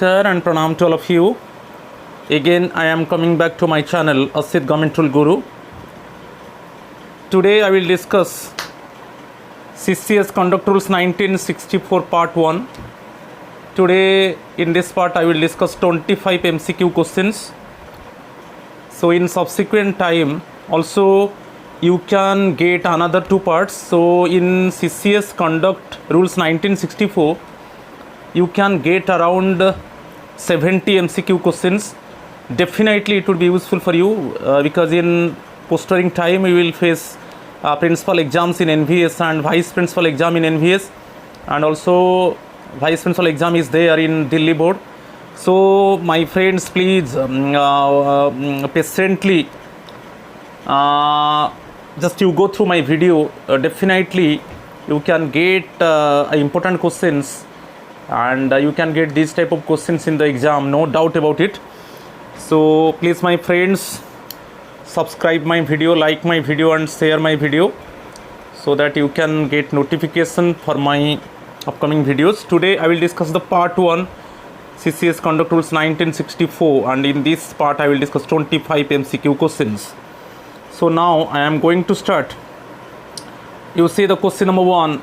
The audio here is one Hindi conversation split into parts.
Namaskar and pranam to all of you. Again, I am coming back to my channel, Asit Government Rule Guru. Today, I will discuss CCS Conduct Rules 1964 Part 1. Today, in this part, I will discuss 25 MCQ questions. So, in subsequent time, also you can get another 2 parts. So, in CCS Conduct Rules 1964, you can get around 70 MCQ questions. Definitely it would be useful for you because in posturing time you will face principal exams in NVS and vice principal exam in NVS, and also vice principal exam is there in Delhi board. So my friends, please patiently just you go through my video. Definitely you can get important questions, and you can get these type of questions in the exam, no doubt about it. So please my friends, subscribe my video, like my video and share my video so that you can get notification for my upcoming videos. Today I will discuss the part 1 CCS Conduct Rules 1964, and in this part I will discuss 25 MCQ questions. So now I am going to start. You see the question number 1.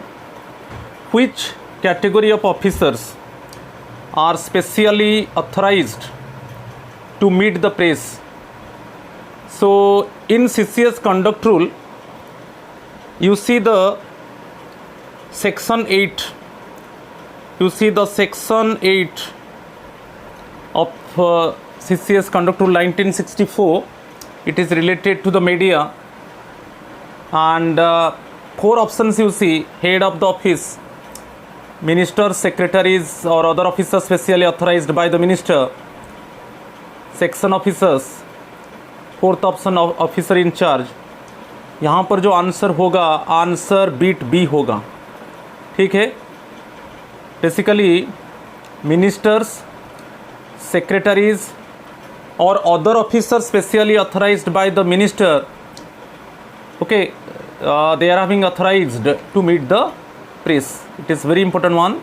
Which category of officers are specially authorized to meet the press? So in CCS Conduct Rule, you see the section 8. You see the section 8 of CCS Conduct Rule 1964. It is related to the media, and 4 options you see: head of the office, ministers, secretaries or other officers specially authorized by the minister, section officers, 4th option officer in charge. यहाँ पर जो आंसर होगा, आंसर बीट बी होगा, ठीक है. बेसिकली मिनिस्टर्स, सेक्रेटरीज और other officer specially authorised by the minister, okay, they are having authorized to meet the press. It is very important one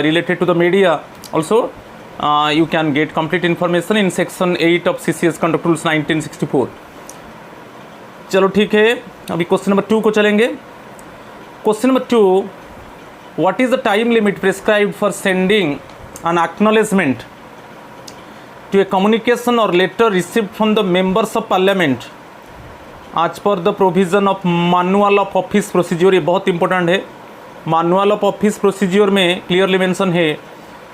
related to the media. Also you can get complete information in section 8 of CCS Conduct Rules 1964. चलो ठीक है, अभी क्वेश्चन नंबर 2 को चलेंगे. Question number 2, what is the time limit prescribed for sending an acknowledgement to a communication or letter received from the members of parliament as per the provision of manual of office procedure? ये बहुत इंपॉर्टेंट है. मैनुअल ऑफ ऑफिस प्रोसीज्योर में क्लियरली मेंशन है,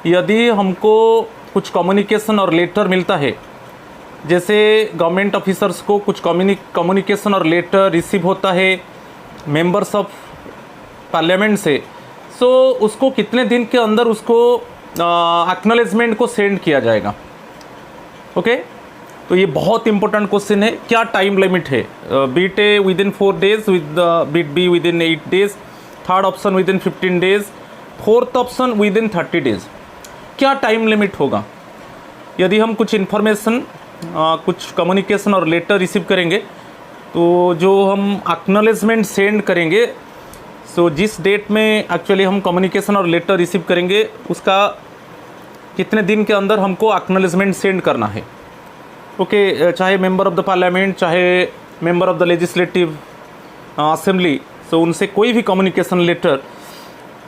यदि हमको कुछ कम्युनिकेशन और लेटर मिलता है, जैसे गवर्नमेंट ऑफिसर्स को कुछ कम्युनिकेशन और लेटर रिसीव होता है मेंबर्स ऑफ पार्लियामेंट से, सो उसको कितने दिन के अंदर उसको एक्नॉलेजमेंट को सेंड किया जाएगा. ओके, तो ये बहुत इंपॉर्टेंट क्वेश्चन है. क्या टाइम लिमिट है? Bit A within 4 days, with bit B within 8 days, third option within 15 days, fourth option within 30 days. क्या टाइम लिमिट होगा? यदि हम कुछ इन्फॉर्मेशन, कुछ कम्युनिकेशन और लेटर रिसीव करेंगे, तो जो हम एक्नॉलेजमेंट सेंड करेंगे, सो जिस डेट में एक्चुअली हम कम्युनिकेशन और लेटर रिसीव करेंगे, उसका कितने दिन के अंदर हमको एक्नॉलेजमेंट सेंड करना है. ओके, चाहे मेंबर ऑफ द पार्लियामेंट, चाहे member of the legislative assembly, so उनसे कोई भी कम्युनिकेशन लेटर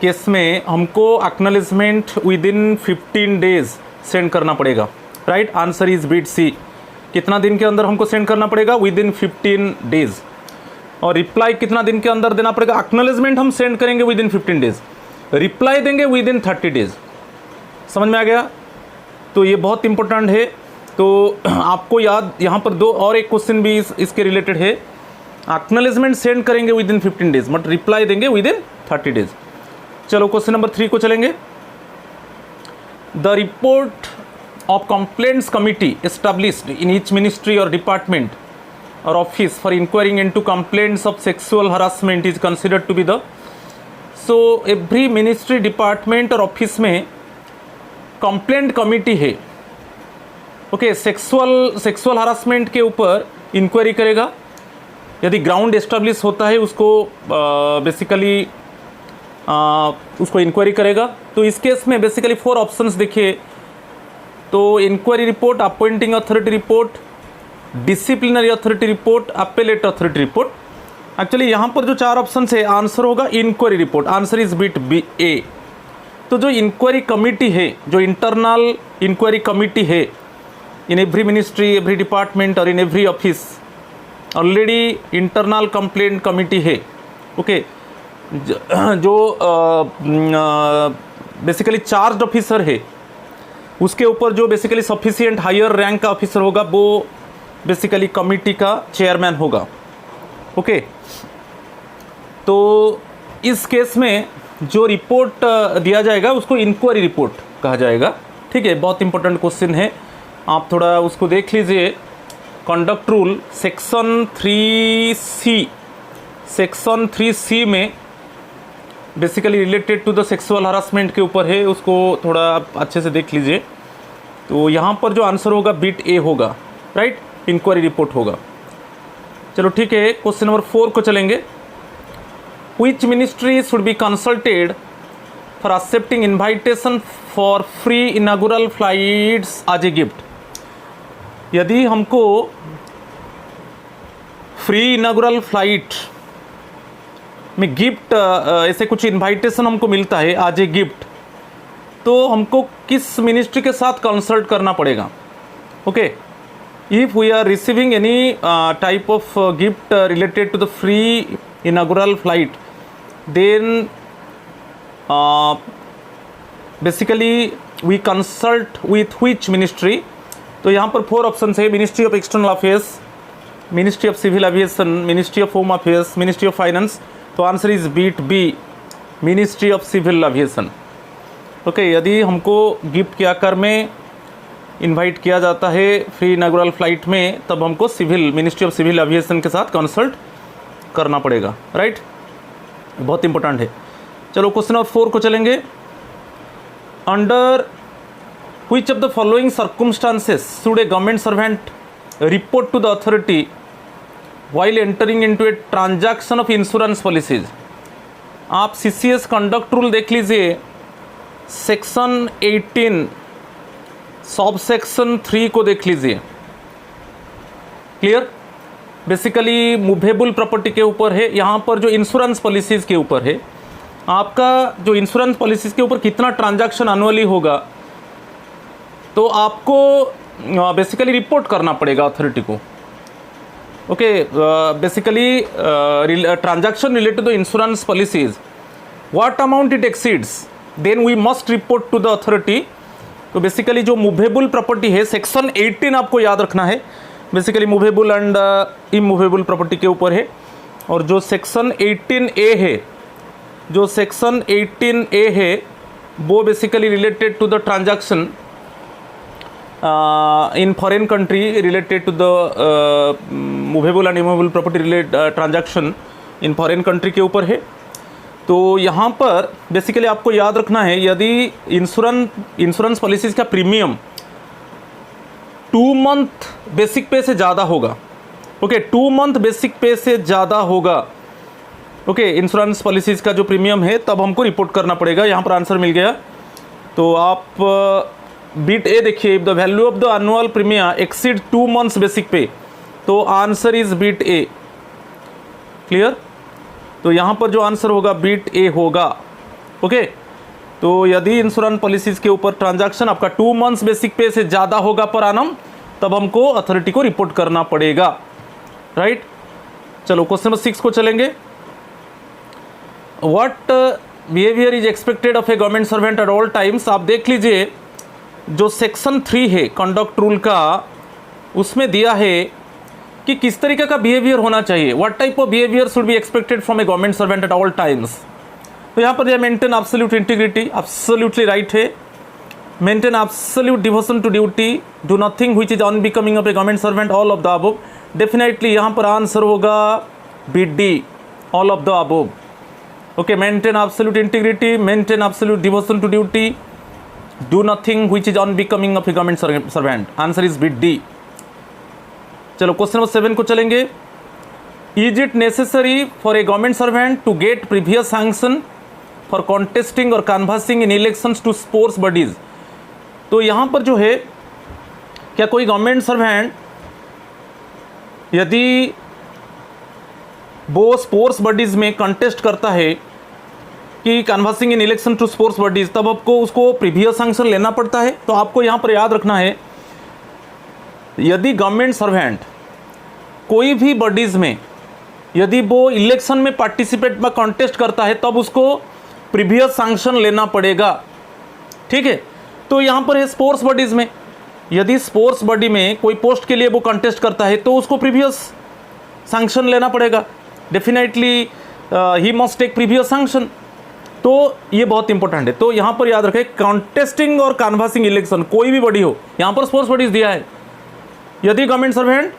केस में हमको acknowledgement within 15 days send करना पड़ेगा. Right, answer is bit C. कितना दिन के अंदर हमको सेंड करना पड़ेगा? Within 15 days. और रिप्लाई कितना दिन के अंदर देना पड़ेगा? एक्नॉलेजमेंट हम सेंड करेंगे विद इन 15 डेज, रिप्लाई देंगे विद इन 30 डेज. समझ में आ गया? तो ये बहुत इंपॉर्टेंट है. तो आपको याद, यहाँ पर 2 और एक क्वेश्चन भी इसके रिलेटेड है. एक्नॉलेजमेंट सेंड करेंगे within 15 days, but reply देंगे विद इन 30 डेज. चलो क्वेश्चन नंबर 3 को चलेंगे. The report of complaints committee established in each ministry और डिपार्टमेंट और office for inquiring into complaints of sexual harassment is considered to be the. So every ministry, department और ऑफिस में कंप्लेंट कमिटी है. ओके, सेक्सुअल हरासमेंट के ऊपर इंक्वायरी करेगा. यदि ग्राउंड एस्टेब्लिश होता है, उसको बेसिकली उसको इंक्वायरी करेगा. तो इस केस में बेसिकली 4 ऑप्शंस देखिए. तो inquiry report, appointing authority report, disciplinary authority report, appellate authority report. Actually यहाँ पर जो 4 ऑप्शन है आंसर होगा inquiry report, answer is bit B A. तो जो इंक्वायरी कमिटी है, जो इंटरनल इंक्वायरी कमिटी है in every ministry, every department और in every office, already internal complaint committee है। ओके, जो बेसिकली चार्ज ऑफिसर है उसके ऊपर जो बेसिकली सफिशिएंट हायर रैंक का ऑफिसर होगा वो बेसिकली कमिटी का चेयरमैन होगा। ओके, तो इस केस में जो रिपोर्ट दिया जाएगा उसको इंक्वायरी रिपोर्ट कहा जाएगा। ठीक है, बहुत इंपॉर्टेंट क्वेश्चन है, आप थोड़ा उसको देख लीजिए। कंडक्ट रूल सेक्शन 3C में basically related to the sexual harassment के ऊपर है, उसको थोड़ा आप अच्छे से देख लीजिए। तो यहाँ पर जो आंसर होगा बिट ए होगा, राइट, इंक्वायरी रिपोर्ट होगा। चलो ठीक है, क्वेश्चन नंबर 4 को चलेंगे। Which ministry should be consulted for accepting invitation for free inaugural flights as a gift? यदि हमको फ्री इनागुरल फ्लाइट में गिफ्ट ऐसे कुछ इनवाइटेशन हमको मिलता है आज ए गिफ्ट, तो हमको किस मिनिस्ट्री के साथ कंसल्ट करना पड़ेगा? Okay, if we are receiving any type of gift related to the free inaugural flight, then basically we consult with which ministry? तो यहाँ पर 4 ऑप्शन है, ministry of external affairs, ministry of civil aviation, ministry of home affairs, ministry of finance. तो answer is bit B, ministry of civil aviation. Okay, यदि हमको गिफ्ट के आकार में इनवाइट किया जाता है फ्री इनागुरल फ्लाइट में, तब हमको मिनिस्ट्री ऑफ सिविल एविएशन के साथ कंसल्ट करना पड़ेगा, राइट। बहुत इंपॉर्टेंट है। चलो क्वेश्चन नंबर 4 को चलेंगे। Under which of the following circumstances should a government servant report to the authority while entering into a transaction of insurance policies? आप सीसीएस कंडक्ट रूल देख लीजिए, सेक्शन 18 सब सेक्शन 3 को देख लीजिए। क्लियर? बेसिकली मूवेबल प्रॉपर्टी के ऊपर है, यहाँ पर जो इंश्योरेंस पॉलिसीज़ के ऊपर है। आपका जो इंश्योरेंस पॉलिसीज़ के ऊपर कितना ट्रांजैक्शन एनुअली होगा, तो आपको बेसिकली रिपोर्ट करना पड़ेगा अथॉरिटी को। Okay, basically transaction related to the insurance policies, what amount it exceeds, then we must report to the authority. तो बेसिकली जो मूवेबल प्रॉपर्टी है, सेक्शन 18 आपको याद रखना है, basically movable and immovable property के ऊपर है। और जो सेक्शन 18A है, जो सेक्शन 18A है वो basically related to the transaction in foreign country, related to the movable and immovable property related transaction in foreign country के ऊपर है। तो यहाँ पर बेसिकली आपको याद रखना है, यदि इंश्योरेंस पॉलिसीज़ का प्रीमियम 2 मंथ बेसिक पे से ज़्यादा होगा, ओके, 2 मंथ बेसिक पे से ज़्यादा होगा, ओके, इंश्योरेंस पॉलिसीज़ का जो प्रीमियम है, तब हमको रिपोर्ट करना पड़ेगा। यहाँ पर आंसर मिल गया। तो आप बीट ए देखिए, if the value of the annual premium exceed 2 months basic pay, तो answer is bit A. Clear? तो यहाँ पर जो आंसर होगा बीट ए होगा। ओके, तो यदि इंश्योरेंस पॉलिसीज़ के ऊपर ट्रांजैक्शन आपका 2 मंथ्स बेसिक पे से ज़्यादा होगा पर आनम, तब हमको अथॉरिटी को रिपोर्ट करना पड़ेगा, राइट। चलो क्वेश्चन नंबर 6 को चलेंगे। What behaviour is expected of a government servant at all times? आप देख लीजिए, जो सेक्शन 3 है कंडक्ट रूल का, उसमें दिया है कि किस तरीके का बिहेवियर होना चाहिए। What type of behaviour should be expected from a government servant at all times? तो यहाँ पर maintain absolute integrity, absolutely right है। Maintain absolute devotion to duty, do nothing which is unbecoming of a government servant, all of the above. Definitely यहाँ पर आंसर होगा B D, all of the above. Okay, maintain absolute integrity, maintain absolute devotion to duty, do nothing which is unbecoming of a government servant, answer is B D. चलो क्वेश्चन नंबर 7 को चलेंगे। Is it necessary for a government servant to get previous sanction for contesting और canvassing in elections to sports bodies? तो यहाँ पर जो है क्या कोई गवर्नमेंट सर्वेंट यदि वो स्पोर्ट्स बॉडीज़ में कंटेस्ट करता है कि canvassing in election to sports bodies, तब आपको उसको प्रीवियस सैंक्शन लेना पड़ता है? तो आपको यहाँ पर याद रखना है, यदि गवर्नमेंट सर्वेंट कोई भी बॉडीज़ में यदि वो इलेक्शन में पार्टिसिपेट में कॉन्टेस्ट करता है तब उसको प्रीवियस सैंक्शन लेना पड़ेगा। ठीक है, तो यहाँ पर है स्पोर्ट्स बॉडीज़ में, यदि स्पोर्ट्स बॉडी में कोई पोस्ट के लिए वो कॉन्टेस्ट करता है तो उसको प्रीवियस सैंक्शन लेना पड़ेगा। Definitely he must take previous sanction. तो ये बहुत इंपॉर्टेंट है। तो यहाँ पर याद रखें, कॉन्टेस्टिंग और कैनवासिंग इलेक्शन कोई भी बॉडी हो, यहाँ पर स्पोर्ट्स बॉडीज दिया है, यदि गवर्नमेंट सर्वेंट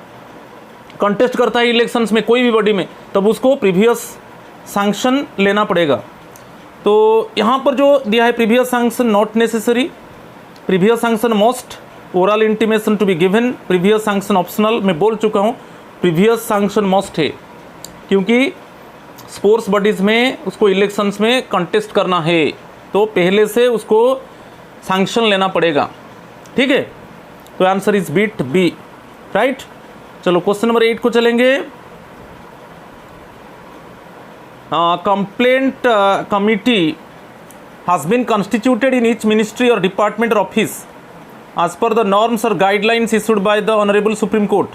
कॉन्टेस्ट करता है इलेक्शंस में कोई भी बॉडी में तब उसको प्रीवियस सैंक्शन लेना पड़ेगा। तो यहाँ पर जो दिया है previous sanction not necessary, previous sanction must, oral intimation to be given, previous sanction optional. मैं बोल चुका हूँ प्रीवियस सैंक्शन मस्ट है, क्योंकि स्पोर्ट्स बॉडीज़ में उसको इलेक्शंस में कंटेस्ट करना है तो पहले से उसको सैंक्शन लेना पड़ेगा। ठीक है, तो answer is bit B, right. चलो क्वेश्चन नंबर 8 को चलेंगे। Complaint committee has been constituted in each ministry और डिपार्टमेंट और office as per the norms or guidelines issued by the Honorable Supreme Court.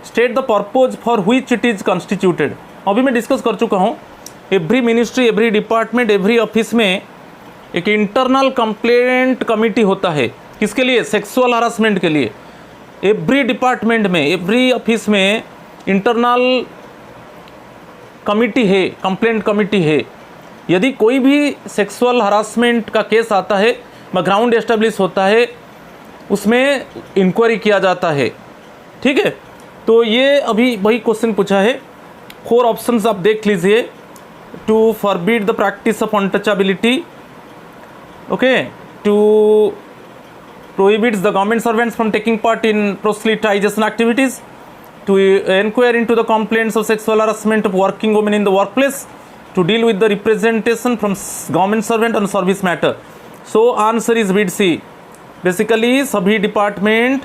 State the purpose for which it is constituted. अभी मैं डिस्कस कर चुका हूँ, every ministry, every department, every office में एक इंटरनल कंप्लेंट कमिटी होता है। किसके लिए? सेक्सुअल हरासमेंट के लिए। एवरी डिपार्टमेंट में, एवरी ऑफिस में इंटरनल कमिटी है, कंप्लेंट कमिटी है। यदि कोई भी सेक्सुअल हरासमेंट का केस आता है, ग्राउंड एस्टेब्लिश होता है, उसमें इंक्वायरी किया जाता है। ठीक है, तो ये अभी वही क्वेश्चन पूछा है। 4 ऑप्शंस आप देख लीजिए। To forbid the practice of untouchability, okay, to prohibits the government servants from taking part in proselytisation activities, to inquire into the complaints of sexual harassment of working women in the workplace, to deal with the representation from government servant on service matter. So answer is bid C. Basically सभी डिपार्टमेंट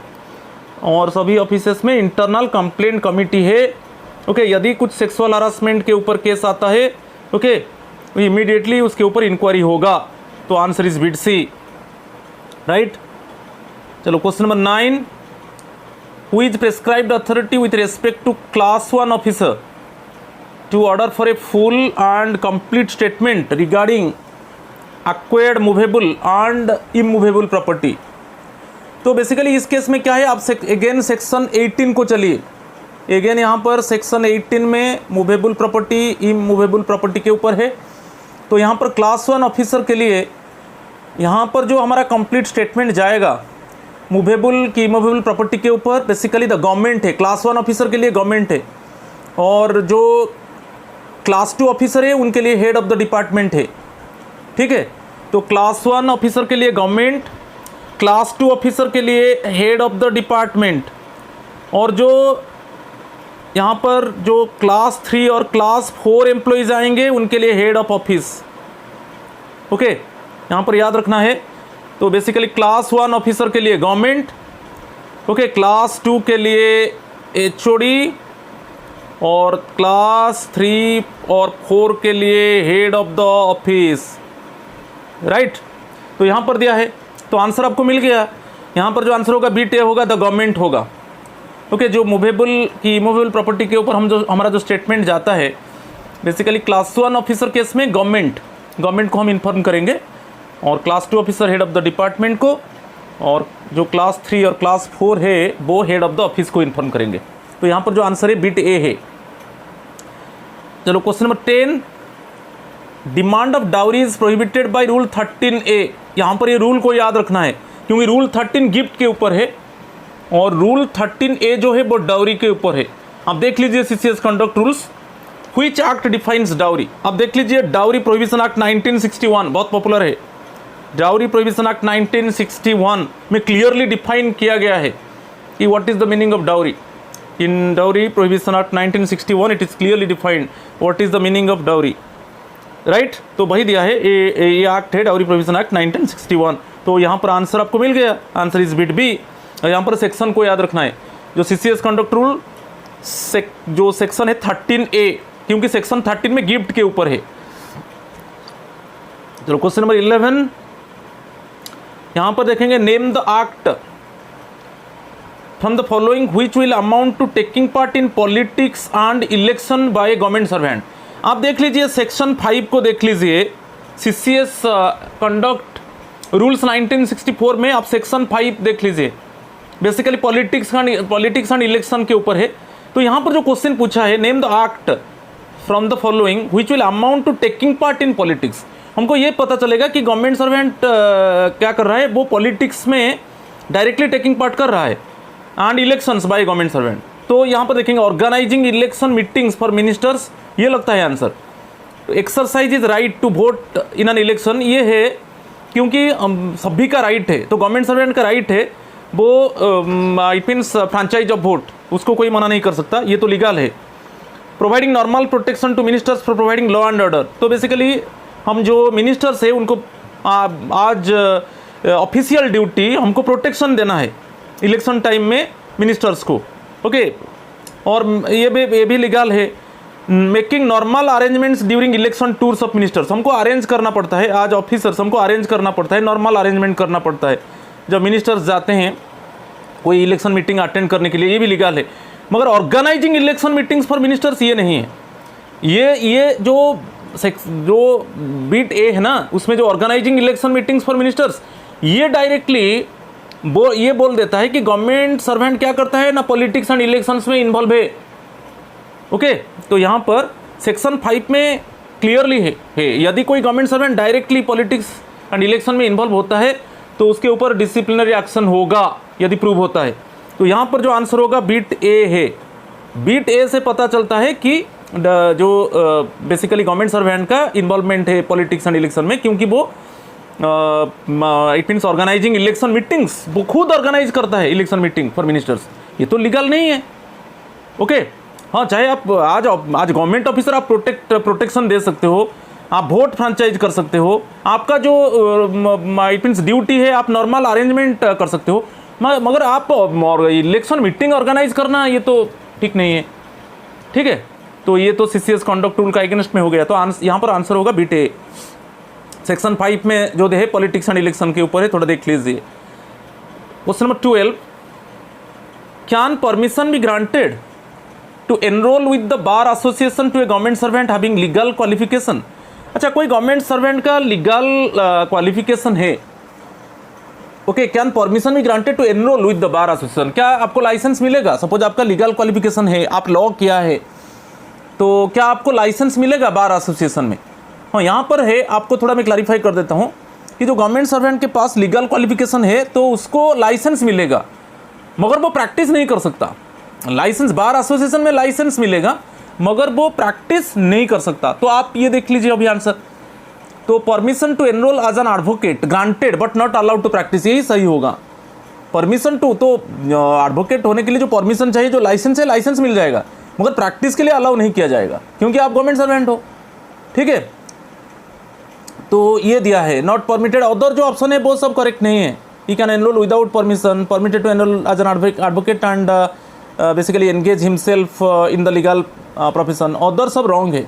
और सभी ऑफिसेस में इंटरनल कंप्लेंट कमिटी है। ओके, यदि कुछ सेक्सुअल हरासमेंट के ऊपर केस आता है, ओके, तो इमीडिएटली उसके ऊपर इंक्वायरी होगा। तो answer is bit C, right. चलो question number 9, who is prescribed authority with respect to class 1 officer to order for a full and complete statement regarding acquired movable and immovable property। तो बेसिकली इस केस में क्या है, आप अगेन सेक्शन 18 को चलिए। अगेन यहाँ पर सेक्शन 18 में मूवेबल प्रॉपर्टी, इमूवेबल प्रॉपर्टी के ऊपर है। तो यहाँ पर क्लास 1 ऑफिसर के लिए यहाँ पर जो हमारा कंप्लीट स्टेटमेंट जाएगा मूवेबल की इमूवेबल प्रॉपर्टी के ऊपर, बेसिकली द गवर्नमेंट है। क्लास 1 ऑफिसर के लिए गवर्नमेंट है, और जो क्लास 2 ऑफिसर है उनके लिए हेड ऑफ द डिपार्टमेंट है। ठीक है, तो क्लास 1 ऑफिसर के लिए गवर्नमेंट, क्लास 2 ऑफिसर के लिए हेड ऑफ द डिपार्टमेंट, और जो यहाँ पर जो क्लास 3 और क्लास 4 एम्प्लॉयज़ आएंगे उनके लिए हेड ऑफ ऑफिस। ओके, यहाँ पर याद रखना है। तो बेसिकली क्लास 1 ऑफिसर के लिए गवर्नमेंट, ओके, क्लास 2 के लिए एचओडी, और क्लास 3 और 4 के लिए head of the office, right. तो यहाँ पर दिया है, तो आंसर आपको मिल गया। यहाँ पर जो आंसर होगा बीट ए होगा, द गवर्नमेंट होगा। ओके, जो मूवेबल की इमूवेबल प्रॉपर्टी के ऊपर हमारा जो स्टेटमेंट जाता है, बेसिकली क्लास 1 ऑफिसर केस में गवर्नमेंट को हम इन्फॉर्म करेंगे, और class 2 officer head of the department को, और जो क्लास 3 और क्लास 4 है वो हेड ऑफ द ऑफिस को इन्फॉर्म करेंगे। तो यहाँ पर जो आंसर है बिट ए है। चलो question number 10, demand of dowry is prohibited by rule 13A। यहाँ पर ये रूल को याद रखना है, क्योंकि रूल 13 गिफ्ट के ऊपर है और रूल 13A जो है वो डाउरी के ऊपर है। आप देख लीजिए CCS conduct rules, which act defines dowry. आप देख लीजिए डाउरी प्रोहिबिशन एक्ट 1961 बहुत पॉपुलर है। डाउरी प्रोहिबिशन एक्ट 1961 में क्लियरली डिफाइन किया गया है कि what is the meaning of dowry. In dowry prohibition act 1961 it is clearly defined what is the meaning of dowry, right. तो वही दिया है, ये एक्ट है डाउरी प्रोहिबिशन एक्ट 1961। तो यहाँ पर आंसर आपको मिल गया, आंसर इज बिट बी। यहाँ पर सेक्शन को याद रखना है, जो CCS कंडक्ट रूल जो सेक्शन है 13A, क्योंकि सेक्शन 13 में गिफ्ट के ऊपर है। चलो क्वेश्चन नंबर 11 यहाँ पर देखेंगे, name the act from the following which will amount to taking part in politics and election by government servant. आप देख लीजिए सेक्शन 5 को देख लीजिए, CCS कंडक्ट रूल्स 1964 में आप सेक्शन 5 देख लीजिए, बेसिकली पॉलिटिक्स एंड इलेक्शन के ऊपर है। तो यहाँ पर जो क्वेश्चन पूछा है, name the act from the following which will amount to taking part in politics, हमको ये पता चलेगा कि गवर्नमेंट सर्वेंट क्या कर रहा है, वो पॉलिटिक्स में डायरेक्टली टेकिंग पार्ट कर रहा है and elections by government servant. तो यहाँ पर देखेंगे organising election meetings for ministers, ये लगता है answer. Exercise is right to vote in an election, ये है क्योंकि सभी का राइट है, तो गवर्नमेंट सर्वेंट का राइट है, वो it means franchise of vote, उसको कोई मना नहीं कर सकता, ये तो लीगल है। Providing normal protection to ministers for providing law and order, तो बेसिकली हम जो मिनिस्टर्स है उनको आज ऑफिशियल ड्यूटी हमको प्रोटेक्शन देना है इलेक्शन टाइम में मिनिस्टर्स को, ओके। और ये भी लीगल है। Making normal arrangements during election tours of ministers, हमको अरेंज करना पड़ता है, आज ऑफिसर्स हमको अरेंज करना पड़ता है, नॉर्मल अरेंजमेंट करना पड़ता है जब मिनिस्टर्स जाते हैं कोई इलेक्शन मीटिंग अटेंड करने के लिए, ये भी लीगल है। मगर organising election meetings for ministers ये नहीं है। ये जो बीट ए है ना, उसमें जो organising election meetings for ministers, ये डायरेक्टली ये बोल देता है कि गवर्नमेंट सर्वेंट क्या करता है ना, पॉलिटिक्स एंड इलेक्शंस में इन्वॉल्व है, ओके। तो यहाँ पर सेक्शन 5 में क्लियरली है यदि कोई government servant directly politics and election में इन्वॉल्व होता है तो उसके ऊपर डिसिप्लिनरी एक्शन होगा यदि प्रूव होता है। तो यहाँ पर जो आंसर होगा बीट ए है। बीट ए से पता चलता है कि जो बेसिकली गवर्नमेंट सर्वेंट का इन्वॉल्वमेंट है पॉलिटिक्स एंड इलेक्शन में, क्योंकि वो it means organising election meetings, वो खुद ऑर्गेनाइज करता है इलेक्शन मीटिंग फॉर मिनिस्टर्स, ये तो लीगल नहीं है, ओके। हाँ, चाहे आप आज गवर्नमेंट ऑफिसर आप प्रोटेक्शन दे सकते हो, आप वोट फ्रेंचाइज कर सकते हो, आपका जो इट मीन्स ड्यूटी है आप नॉर्मल अरेंजमेंट कर सकते हो, मगर आप इलेक्शन मीटिंग ऑर्गेनाइज करना ये तो ठीक नहीं है, ठीक है। तो ये तो CCS कंडक्ट रूल का अगेंस्ट में हो गया, तो यहाँ पर आंसर होगा बीट ए। सेक्शन 5 में जो है पॉलिटिक्स एंड इलेक्शन के ऊपर है, थोड़ा देख लीजिए। Question number 12, can permission be granted to enrol with the bar association to a government servant having legal qualification. अच्छा, कोई गवर्नमेंट सर्वेंट का लीगल क्वालिफिकेशन है, okay, can permission be granted to enrol with the bar association, क्या आपको लाइसेंस मिलेगा? सपोज आपका लीगल क्वालिफिकेशन है, आप लॉ किया है, तो क्या आपको लाइसेंस मिलेगा बार एसोसिएशन में? हाँ, यहाँ पर है, आपको थोड़ा मैं क्लैरिफाई कर देता हूँ कि जो गवर्नमेंट सर्वेंट के पास लीगल क्वालिफिकेशन है तो उसको लाइसेंस मिलेगा, मगर वो प्रैक्टिस नहीं कर सकता। लाइसेंस बार एसोसिएशन में लाइसेंस मिलेगा, मगर वो प्रैक्टिस नहीं कर सकता। तो आप ये देख लीजिए अभी आंसर, तो permission to enrol as an advocate granted but not allowed to practise, यही सही होगा। परमिशन टू, तो एडवोकेट होने के लिए जो परमिशन चाहिए, जो लाइसेंस है, लाइसेंस मिल जाएगा, मगर प्रैक्टिस के लिए अलाउ नहीं किया जाएगा क्योंकि आप गवर्नमेंट सर्वेंट हो, ठीक है। तो ये दिया है नॉट परमिटेड, अदर जो ऑप्शन है वो सब करेक्ट नहीं है। He can enrol without permission, permitted to enrol as an advocate and basically engage himself in the legal profession, other सब रॉन्ग है,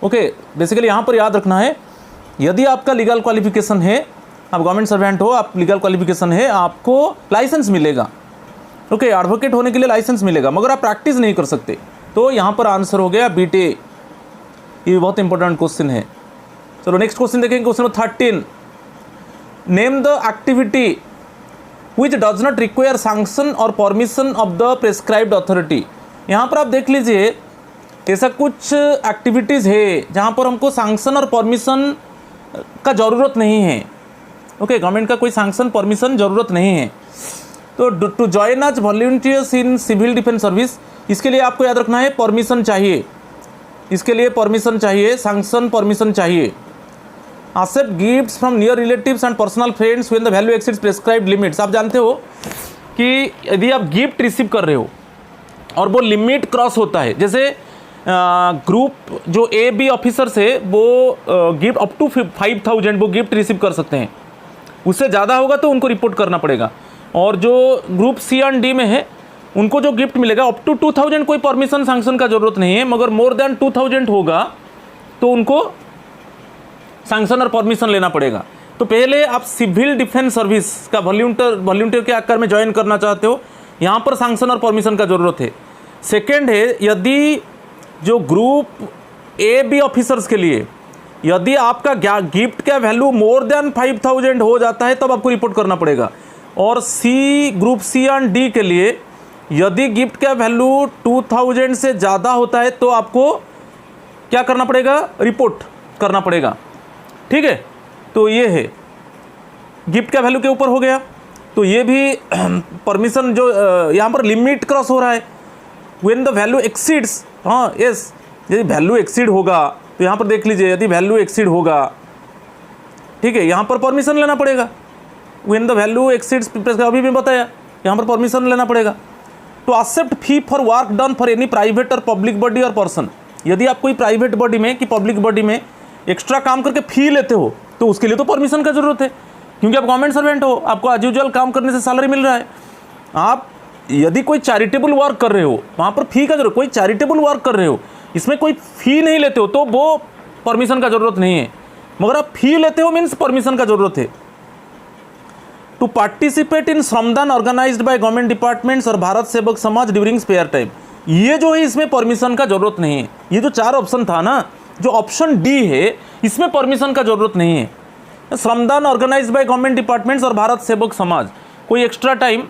ओके। बेसिकली यहाँ पर याद रखना है, यदि आपका लीगल क्वालिफिकेशन है, आप गवर्नमेंट सर्वेंट हो, आप लीगल क्वालिफिकेशन है, आपको लाइसेंस मिलेगा, ओके, एडवोकेट होने के लिए लाइसेंस मिलेगा, मगर आप प्रैक्टिस नहीं कर सकते। तो यहाँ पर आंसर हो गया बीट ए। ये बहुत इंपॉर्टेंट क्वेश्चन है। चलो नेक्स्ट क्वेश्चन देखेंगे, question number 13, name the activity which does not require sanction और permission of the prescribed authority. यहाँ पर आप देख लीजिए, ऐसा कुछ एक्टिविटीज़ है जहाँ पर हमको सैंक्शन और परमिशन का ज़रूरत नहीं है, ओके, गवर्नमेंट का कोई सैंक्शन परमिशन ज़रूरत नहीं है। तो to join as volunteers in civil defence service, इसके लिए आपको याद रखना है परमिशन चाहिए, इसके लिए परमिशन चाहिए, सैंक्शन परमिशन चाहिए। Accept gifts from near relatives and personal friends when the value exceeds prescribed limits. आप जानते हो कि यदि आप गिफ्ट रिसीव कर रहे हो और वो लिमिट क्रॉस होता है, जैसे ग्रुप जो ए बी ऑफिसर्स है वो गिफ्ट अप टू 5000 वो गिफ्ट रिसीव कर सकते हैं, उससे ज़्यादा होगा तो उनको रिपोर्ट करना पड़ेगा। और जो ग्रुप सी एंड डी में है उनको जो गिफ्ट मिलेगा अप टू 2000 कोई परमिशन सैंक्शन का ज़रूरत नहीं है, मगर मोर देन 2000 होगा तो उनको सैंक्शन और परमिशन लेना पड़ेगा। तो पहले आप सिविल डिफेंस सर्विस का वॉलंटियर के आकार में ज्वाइन करना चाहते हो, यहाँ पर सैंक्शन और परमिशन का ज़रूरत है। सेकेंड है, यदि जो ग्रुप ए बी ऑफिसर्स के लिए यदि आपका गिफ्ट का वैल्यू मोर देन 5000 हो जाता है तब आपको रिपोर्ट करना पड़ेगा। और C group C and D के लिए यदि गिफ्ट का वैल्यू 2000 से ज़्यादा होता है तो आपको क्या करना पड़ेगा, रिपोर्ट करना पड़ेगा। ठीक है, तो ये है गिफ्ट का वैल्यू के ऊपर हो गया। तो ये भी परमिशन जो यहाँ पर लिमिट क्रॉस हो रहा है, व्हेन द वैल्यू एक्सीड्स, हाँ यस, यदि वैल्यू एक्सीड होगा तो यहाँ पर देख लीजिए, यदि वैल्यू एक्सीड होगा, ठीक है, यहाँ पर परमिशन लेना पड़ेगा। व्हेन द वैल्यू एक्सीड्स, अभी भी बताया, यहाँ पर परमिशन लेना पड़ेगा। तो accept fee for work done for any private और पब्लिक बॉडी और पर्सन, यदि आप कोई प्राइवेट बॉडी में कि पब्लिक बॉडी में एक्स्ट्रा काम करके फी लेते हो तो उसके लिए तो परमिशन का जरूरत है, क्योंकि आप गवर्नमेंट सर्वेंट हो, आपको एज यूजुअल काम करने से सैलरी मिल रहा है। आप यदि कोई चैरिटेबल वर्क कर रहे हो वहाँ पर फी का जरूरत, कोई चैरिटेबल वर्क कर रहे हो इसमें कोई फी नहीं लेते हो तो वो परमिशन का जरूरत नहीं है, मगर आप फी लेते हो मीन्स परमिशन का जरूरत है। टू पार्टिसिपेट इन श्रमदान ऑर्गेनाइज्ड बाय गवर्नमेंट डिपार्टमेंट्स और भारत सेवक समाज ड्यूरिंग स्पेयर टाइम, ये जो है इसमें परमिशन का जरूरत नहीं है। ये जो 4 ऑप्शन था ना, जो ऑप्शन डी है इसमें परमिशन का जरूरत नहीं है। श्रमदान ऑर्गेनाइज्ड बाय गवर्नमेंट डिपार्टमेंट्स और भारत सेवक समाज, कोई एक्स्ट्रा टाइम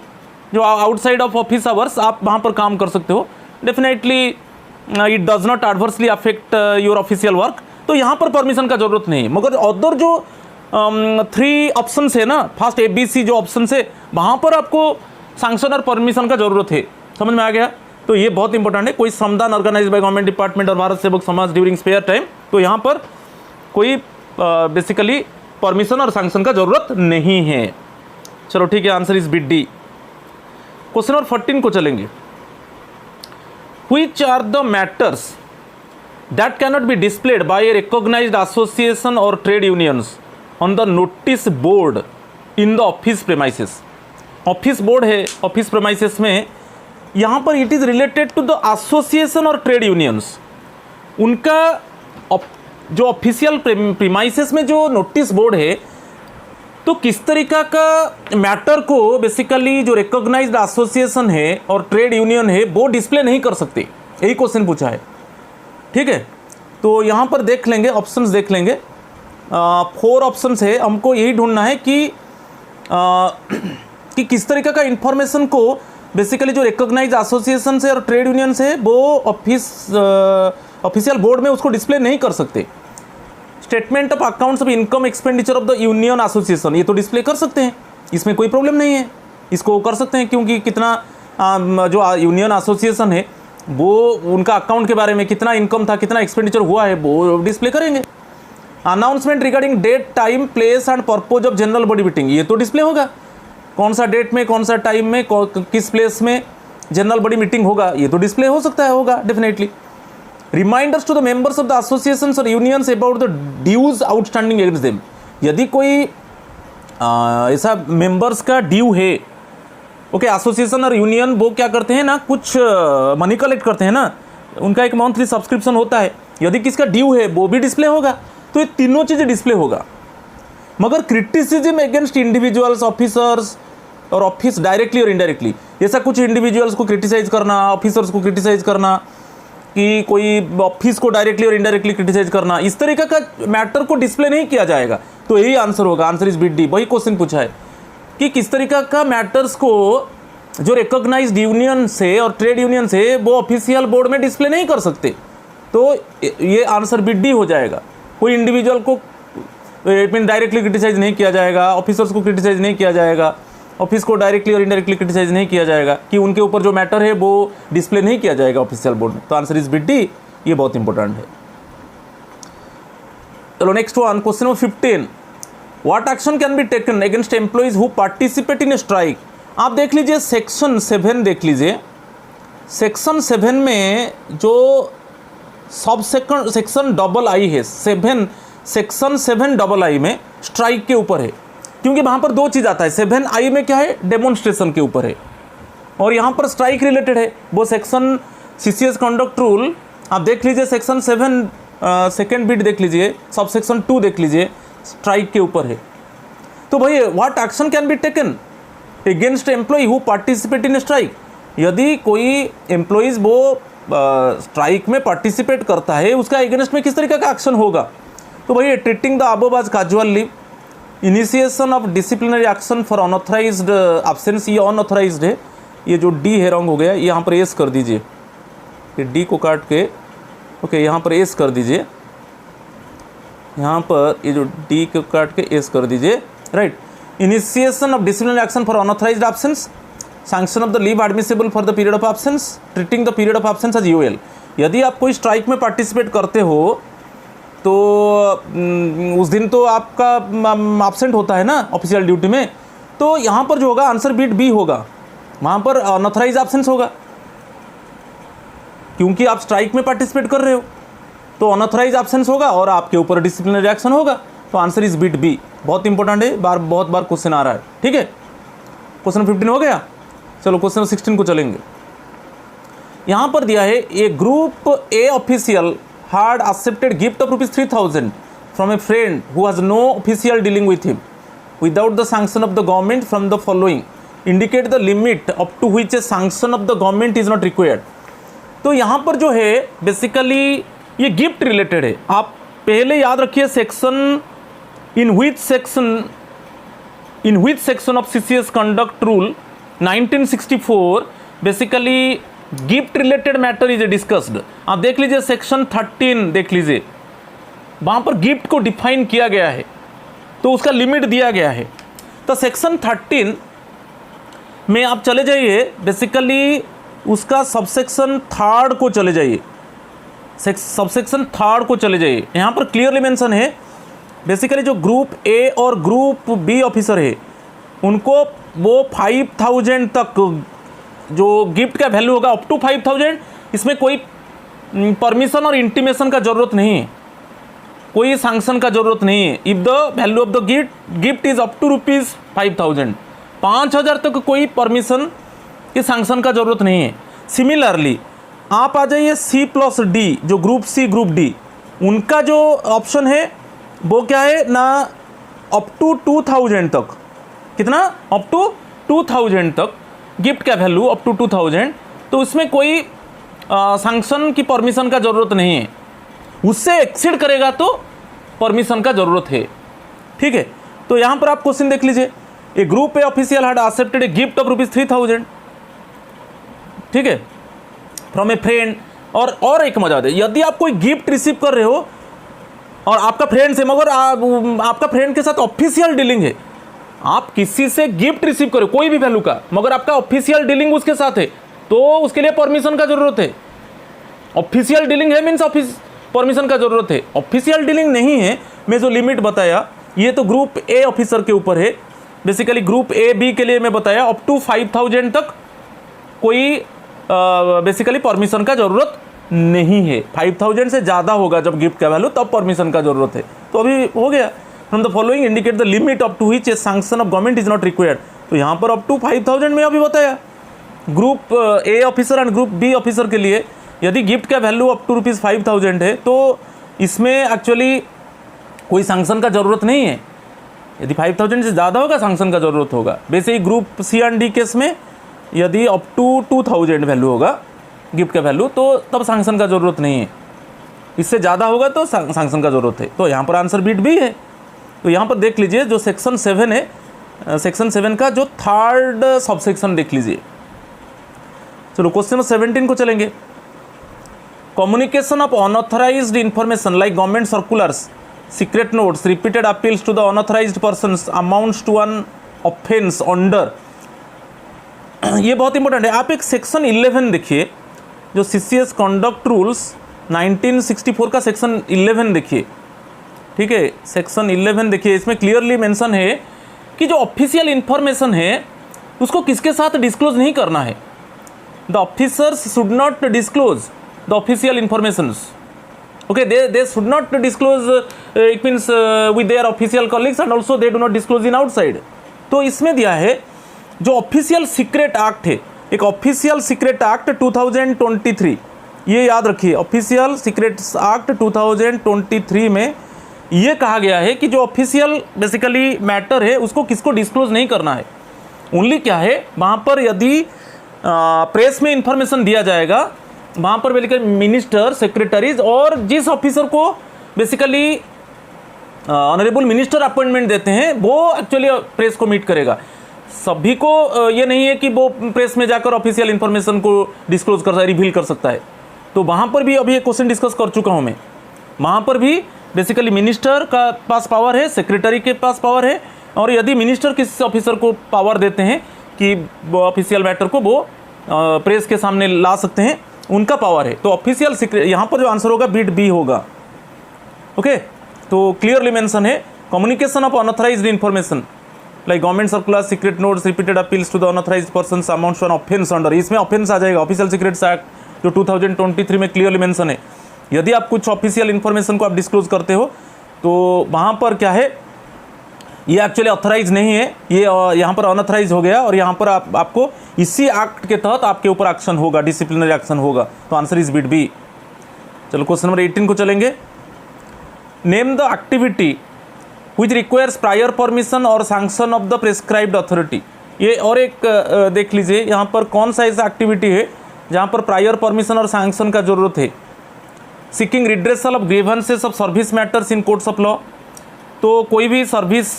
जो आउटसाइड ऑफ ऑफिस आवर्स आप वहाँ पर काम कर सकते हो, definitely it does not adversely affect your official work, तो यहाँ पर परमिशन का जरूरत नहीं है। मगर अदर जो 3 ऑप्शन है ना, फर्स्ट ABC जो ऑप्शन है वहाँ पर आपको सैंक्शन और परमिशन का जरूरत है। समझ में आ गया? तो ये बहुत इंपॉर्टेंट है। कोई श्रमदान ऑर्गेनाइज बाय गवर्नमेंट डिपार्टमेंट और भारत सेवक समाज ड्यूरिंग स्पेयर टाइम, तो यहाँ पर कोई बेसिकली परमिशन और सैंक्शन का जरूरत नहीं है। चलो ठीक है, answer is bit D. Question number 14 को चलेंगे। Which are the matters that cannot be displayed by a recognized association or trade unions on the notice board in the office premises? Office board है, ऑफिस प्रेमाइसेस में, यहाँ पर it is related to the association और ट्रेड यूनियंस। उनका जो ऑफिशियल प्रीमाइसेस में जो नोटिस बोर्ड है, तो किस तरीका का मैटर को बेसिकली जो रिकॉग्नाइज्ड एसोसिएशन है और ट्रेड यूनियन है वो डिस्प्ले नहीं कर सकते, यही क्वेश्चन पूछा है। ठीक है, तो यहाँ पर देख लेंगे, ऑप्शंस देख लेंगे। 4 ऑप्शंस है, हमको यही ढूंढना है कि किस तरीका का इंफॉर्मेशन को बेसिकली जो रिकॉग्नाइज्ड एसोसिएशन से और ट्रेड यूनियन से वो ऑफिशियल बोर्ड में उसको डिस्प्ले नहीं कर सकते। Statement of accounts of income expenditure of the union association, ये तो डिस्प्ले कर सकते हैं, इसमें कोई प्रॉब्लम नहीं है, इसको कर सकते हैं, क्योंकि कितना जो यूनियन एसोसिएशन है वो उनका अकाउंट के बारे में कितना इनकम था, कितना एक्सपेंडिचर हुआ है वो डिस्प्ले करेंगे। Announcement regarding date, time, place and purpose of general body meeting, ये तो डिस्प्ले होगा, कौन सा डेट में, कौन सा टाइम में, किस प्लेस में जनरल बॉडी मीटिंग होगा, ये तो डिस्प्ले हो सकता है, होगा definitely. Reminders to the members of the associations और unions about the dues outstanding against them, यदि कोई ऐसा मेंबर्स का ड्यू है, ओके, एसोसिएशन और यूनियन वो क्या करते हैं ना, कुछ मनी कलेक्ट करते हैं ना, उनका एक मंथली सब्सक्रिप्शन होता है, यदि किसका ड्यू है वो भी डिस्प्ले होगा। तो ये तीनों चीज़ें डिस्प्ले होगा। मगर क्रिटिसिज्म अगेंस्ट इंडिविजुअल्स, ऑफिसर्स और ऑफिस डायरेक्टली और इनडायरेक्टली, ऐसा कुछ इंडिविजुअल्स को क्रिटिसाइज करना, ऑफिसर्स को क्रिटिसाइज करना, कि कोई ऑफिस को डायरेक्टली और इनडायरेक्टली क्रिटिसाइज करना, इस तरीके का मैटर को डिस्प्ले नहीं किया जाएगा। तो यही आंसर होगा, आंसर इज बिट डी। वही क्वेश्चन पूछा है कि किस तरीका का मैटर्स को जो रिकॉग्नाइज्ड यूनियन से और ट्रेड यूनियन से वो ऑफिशियल बोर्ड में डिस्प्ले नहीं कर सकते, तो ये आंसर बिट डी हो जाएगा। कोई इंडिविजुअल को इट मीन डायरेक्टली क्रिटिसाइज नहीं किया जाएगा, ऑफिसर्स को क्रिटिसाइज नहीं किया जाएगा, ऑफिस को डायरेक्टली और इनडायरेक्टली क्रिटिसाइज नहीं किया जाएगा, कि उनके ऊपर जो मैटर है वो डिस्प्ले नहीं किया जाएगा ऑफिशियल बोर्ड में। तो आंसर इज बिट डी, ये बहुत इंपॉर्टेंट है। चलो next one, question number 15, what action can be taken against employees who participate in A strike. आप देख लीजिए सेक्शन 7 देख लीजिए, सेक्शन 7 में जो सब सेक्शन डबल आई है, सेक्शन 7 डबल आई में स्ट्राइक के ऊपर है। क्योंकि वहाँ पर दो चीज़ आता है, 7I में क्या है, डेमोन्स्ट्रेशन के ऊपर है, और यहाँ पर स्ट्राइक रिलेटेड है। वो सेक्शन CCS कंडक्ट रूल आप देख लीजिए, सेक्शन 7 सेकेंड बिट देख लीजिए, सब सेक्शन 2 देख लीजिए, स्ट्राइक के ऊपर है। तो भाई what action can be taken against employ who participate in strike. यदि कोई एम्प्लॉइज वो स्ट्राइक में पार्टिसिपेट करता है, उसका अगेंस्ट में किस तरीके का एक्शन होगा। तो भाई treating the above as casual leave, initiation of disciplinary action for unauthorised absence, ये अनऑथराइज्ड है, ये जो डी है रॉन्ग हो गया, यहाँ पर एस कर दीजिए, ये डी को काट के ओके यहाँ पर एस कर दीजिए, यहाँ पर ये जो डी को काट के एस कर दीजिए, right. Initiation of disciplinary action for unauthorised absence, sanction of the leave admissible for the period of absence, treating the period of absence as UL. यदि आप कोई स्ट्राइक में पार्टिसिपेट करते हो तो उस दिन तो आपका एब्सेंट होता है ना ऑफिशियल ड्यूटी में, तो यहाँ पर जो होगा आंसर बीट बी होगा, वहाँ पर अनऑथराइज्ड एब्सेंस होगा, क्योंकि आप स्ट्राइक में पार्टिसिपेट कर रहे हो तो अनऑथराइज्ड एब्सेंस होगा और आपके ऊपर डिसिप्लिनरी एक्शन होगा। तो आंसर इज बीट बी। बहुत इंपॉर्टेंट है, बहुत बार क्वेश्चन आ रहा है, ठीक है। क्वेश्चन 15 हो गया, चलो क्वेश्चन 16 को चलेंगे। यहाँ पर दिया है a group A official had accepted gift of rupees 3000 from a friend who has no official dealing with him without the sanction of the government from the following indicate the limit up to which a sanction of the government is not required। तो यहाँ पर जो है बेसिकली ये गिफ्ट रिलेटेड है। आप पहले याद रखिए section in which section of CCS conduct rule 1964 basically gift related matter is discussed. आप देख लीजिए सेक्शन 13 देख लीजिए, वहाँ पर गिफ्ट को डिफाइन किया गया है, तो उसका लिमिट दिया गया है। तो सेक्शन 13 में आप चले जाइए, बेसिकली उसका सबसेक्शन 3 को चले जाइए, सबसेक्शन 3 को चले जाइए। यहाँ पर क्लियरली मेंशन है बेसिकली जो ग्रुप ए और ग्रुप बी ऑफिसर है उनको वो 5000 तक जो गिफ्ट का वैल्यू होगा, अप टू 5000, इसमें कोई परमिशन और इंटीमेशन का ज़रूरत नहीं है, कोई सैंक्शन का ज़रूरत नहीं है। If the value of the gift is up to rupees 5000, 5000 तक कोई परमिशन की सैंक्शन का ज़रूरत नहीं है। सिमिलरली आप आ जाइए C+D, जो ग्रुप सी ग्रुप डी, उनका जो ऑप्शन है वो क्या है ना, अप टू 2000 तक, कितना, अप टू 2000 तक गिफ्ट का वैल्यू अप टू 2000, तो इसमें कोई सैंक्शन की परमिशन का ज़रूरत नहीं है। उससे एक्सीड करेगा तो परमिशन का ज़रूरत है, ठीक है। तो यहाँ पर आप क्वेश्चन देख लीजिए, a group A official had accepted a gift of rupees 3000, ठीक है, फ्रॉम ए फ्रेंड। और एक मजा है, यदि आप कोई गिफ्ट रिसीव कर रहे हो और आपका फ्रेंड से, मगर आपका फ्रेंड के साथ ऑफिशियल डीलिंग है, आप किसी से गिफ्ट रिसीव करो कोई भी वैल्यू का, मगर आपका ऑफिशियल डीलिंग उसके साथ है, तो उसके लिए परमिशन का जरूरत है। ऑफिशियल डीलिंग है मीन्स परमिशन का जरूरत है। ऑफिशियल डीलिंग नहीं है, मैं जो लिमिट बताया ये तो ग्रुप ए ऑफिसर के ऊपर है। बेसिकली ग्रुप ए बी के लिए मैं बताया अप टू 5000 तक कोई बेसिकली परमिशन का ज़रूरत नहीं है। 5000 से ज़्यादा होगा जब गिफ्ट का वैल्यू, तब परमिशन का ज़रूरत है। तो अभी हो गया, from the following indicate the limit up to which a sanction of government is not required. तो यहाँ पर अप टू 5000 में अभी बताया group A officer and group B officer के लिए, यदि गिफ्ट का वैल्यू अप टू रुपीज़ 5000 है तो इसमें एक्चुअली कोई सैंक्शन का ज़रूरत नहीं है। यदि 5000 से ज़्यादा होगा सैंक्शन का ज़रूरत होगा। वैसे ही group C and D case में यदि अप टू 2000 वैल्यू होगा गिफ्ट का वैल्यू, तो तब सैंक्शन का ज़रूरत नहीं है। इससे ज़्यादा होगा तो सैंक्शन का ज़रूरत है। तो यहाँ पर आंसर बीट भी है। तो यहाँ पर देख लीजिए जो सेक्शन 7 है, सेक्शन 7 का जो 3rd सबसेक्शन देख लीजिए। चलो क्वेश्चन 17 को चलेंगे। Communication of unauthorised information like government circulars, secret notes, repeated appeals to the unauthorised persons amounts to an offence under, ये बहुत इंपॉर्टेंट है। आप एक सेक्शन 11 देखिए, जो CCS कंडक्ट रूल्स 1964 का सेक्शन 11 देखिए, ठीक है, सेक्शन 11 देखिए। इसमें क्लियरली मेंशन है कि जो ऑफिशियल इंफॉर्मेशन है उसको किसके साथ डिस्क्लोज नहीं करना है। The officers should not disclose the official informations. Okay, they should not disclose, it means with their official colleagues, and also they do not disclose in outside. तो इसमें दिया है जो ऑफिशियल सीक्रेट एक्ट है, एक ऑफिशियल सीक्रेट एक्ट 2023, ये याद रखिए, ऑफिशियल सीक्रेट एक्ट 2023 में ये कहा गया है कि जो ऑफिशियल बेसिकली मैटर है उसको किसको डिस्क्लोज नहीं करना है। ओनली क्या है, वहाँ पर यदि प्रेस में इंफॉर्मेशन दिया जाएगा, वहाँ पर बेसिकली मिनिस्टर, सेक्रेटरीज और जिस ऑफिसर को बेसिकली ऑनरेबल मिनिस्टर अपॉइंटमेंट देते हैं वो एक्चुअली प्रेस को मीट करेगा। सभी को ये नहीं है कि वो प्रेस में जाकर ऑफिशियल इंफॉर्मेशन को डिस्क्लोज कर सकता है, रिवील कर सकता है। तो वहाँ पर भी अभी एक क्वेश्चन डिस्कस कर चुका हूँ मैं, वहाँ पर भी बेसिकली मिनिस्टर का पास पावर है, सेक्रेटरी के पास पावर है, और यदि मिनिस्टर किसी ऑफिसर को पावर देते हैं कि वो ऑफिशियल मैटर को वो प्रेस के सामने ला सकते हैं, उनका पावर है। तो ऑफिशियल सीक्रेट, यहाँ पर जो आंसर होगा बिट बी होगा। ओके, तो क्लियरली मेंशन है communication of unauthorised information like government circular, secret notes, repeated appeals to the unauthorised persons amounts to an offence under, इसमें ऑफेंस आ जाएगा ऑफिशियल सीक्रेट्स एक्ट जो 2023 में क्लियरली मेंशन है। यदि आप कुछ ऑफिशियल इन्फॉर्मेशन को आप डिस्क्लोज करते हो तो वहाँ पर क्या है, ये एक्चुअली ऑथराइज नहीं है, ये यहाँ पर अनऑथराइज हो गया, और यहाँ पर आपको इसी एक्ट के तहत आपके ऊपर एक्शन होगा, डिसिप्लिनरी एक्शन होगा। तो आंसर इज बिट बी। चलो क्वेश्चन नंबर 18 को चलेंगे। Name the activity which requires prior permission और sanction of the prescribed authority. ये और एक देख लीजिए, यहाँ पर कौन सा ऐसा एक्टिविटी है जहाँ पर प्रायर परमिशन और सैंक्शन का जरूरत है। Seeking redressal of grievances of service matters in courts of law. तो कोई भी सर्विस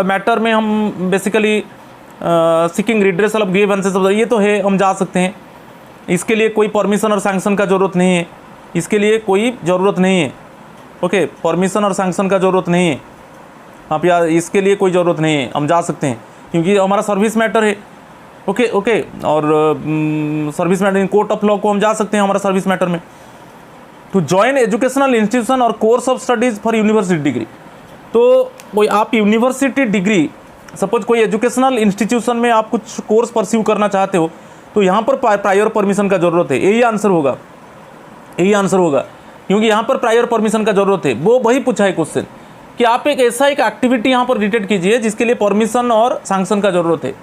मैटर में हम basically seeking redressal of grievances of, ये तो है, हम जा सकते हैं। इसके लिए कोई परमिशन और सैंक्शन का ज़रूरत नहीं है, इसके लिए कोई ज़रूरत नहीं है। ओके, परमिशन और सैंक्शन का ज़रूरत नहीं है आप यार, इसके लिए कोई ज़रूरत नहीं है, हम जा सकते हैं क्योंकि हमारा सर्विस मैटर है। ओके, और service matter in court of law को हम जा सकते हैं हमारा सर्विस मैटर में। टू जॉइन एजुकेशनल इंस्टीट्यूशन और course of studies for university degree. तो कोई आप यूनिवर्सिटी डिग्री, सपोज कोई एजुकेशनल इंस्टीट्यूशन में आप कुछ कोर्स परस्यू करना चाहते हो तो यहाँ पर प्रायर परमिशन का ज़रूरत है। यही आंसर होगा, यही आंसर होगा, क्योंकि यहाँ पर प्रायर परमिशन का ज़रूरत है। वो वही पूछा है क्वेश्चन कि आप एक ऐसा एक एक्टिविटी यहाँ पर डिटेक्ट कीजिए जिसके लिए परमिशन और सैंक्शन का ज़रूरत है।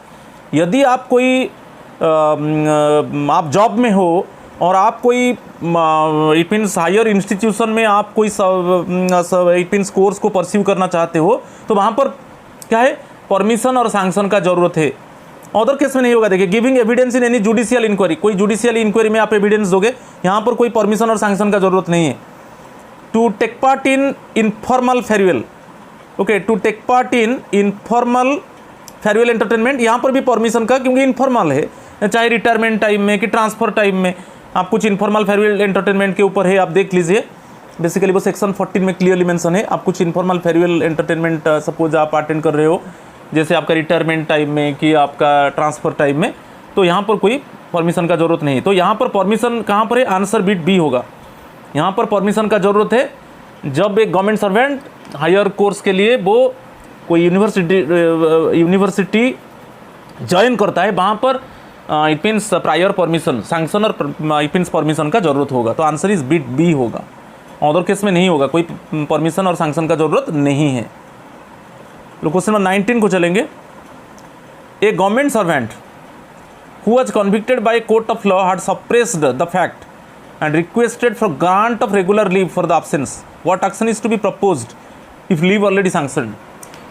यदि आप कोई आप जॉब में हो और आप कोई इट मीन्स हायर इंस्टीट्यूशन में आप कोई इट मीन्स कोर्स को परस्यू करना चाहते हो तो वहाँ पर क्या है, परमिशन और सैंक्शन का ज़रूरत है। अदर केस में नहीं होगा। देखिए, giving evidence in any judicial inquiry, कोई जुडिशियल इंक्वायरी में आप एविडेंस दोगे, यहाँ पर कोई परमिशन और सैंक्शन का ज़रूरत नहीं है। To take part in informal farewell, okay, to take part in informal farewell entertainment, यहाँ पर भी परमिशन का, क्योंकि इनफॉर्मल है, चाहे रिटायरमेंट टाइम में कि ट्रांसफ़र टाइम में आप कुछ इनफॉर्मल फेयरवेल एंटरटेनमेंट के ऊपर है, आप देख लीजिए। बेसिकली वो सेक्शन 14 में क्लियरली मेंशन है। आप कुछ इनफॉर्मल फेयरवेल एंटरटेनमेंट सपोज आप अटेंड कर रहे हो, जैसे आपका रिटायरमेंट टाइम में कि आपका ट्रांसफ़र टाइम में, तो यहाँ पर कोई परमिशन का ज़रूरत नहीं है। तो यहाँ पर परमिशन कहाँ पर है, आंसर बिट बी होगा। यहाँ पर परमिशन का ज़रूरत है जब एक गवर्नमेंट सर्वेंट हायर कोर्स के लिए वो कोई यूनिवर्सिटी ज्वाइन करता है, वहाँ पर it means prior permission, sanction और इट मीन्स परमिशन का ज़रूरत होगा। तो आंसर इज बिट बी होगा। अदर केस में नहीं होगा, कोई परमिशन और सैंक्शन का ज़रूरत नहीं है। तो क्वेश्चन नंबर 19 को चलेंगे। A government servant who was convicted by court of law had suppressed the fact and requested for grant of regular leave for the absence. What action is to be proposed if leave already sanctioned?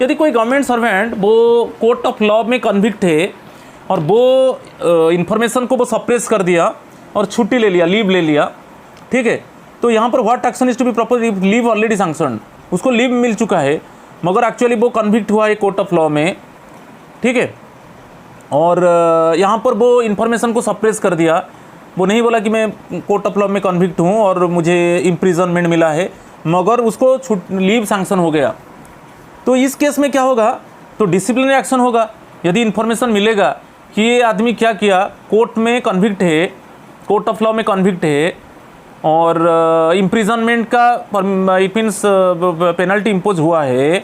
यदि कोई गवर्नमेंट सर्वेंट वो कोर्ट ऑफ लॉ में कन्विक्ट है और वो इंफॉर्मेशन को वो सप्रेस कर दिया और छुट्टी ले लिया, लीव ले लिया, ठीक है, तो यहाँ पर what action is to be propose if leave already sanctioned. उसको लीव मिल चुका है मगर एक्चुअली वो कन्विक्ट हुआ है कोर्ट ऑफ लॉ में, ठीक है, और यहाँ पर वो इंफॉर्मेशन को सप्रेस कर दिया। वो नहीं बोला कि मैं कोर्ट ऑफ लॉ में कन्विक्ट हूँ और मुझे इम्प्रिजनमेंट मिला है, मगर उसको लीव सैंक्शन हो गया। तो इस केस में क्या होगा, तो डिसिप्लिनरी एक्शन होगा। यदि इन्फॉर्मेशन मिलेगा कि ये आदमी क्या किया, कोर्ट में कन्विक्ट है, कोर्ट ऑफ लॉ में कन्विक्ट है और इम्प्रिजनमेंट का इट मीन्स पेनल्टी इम्पोज हुआ है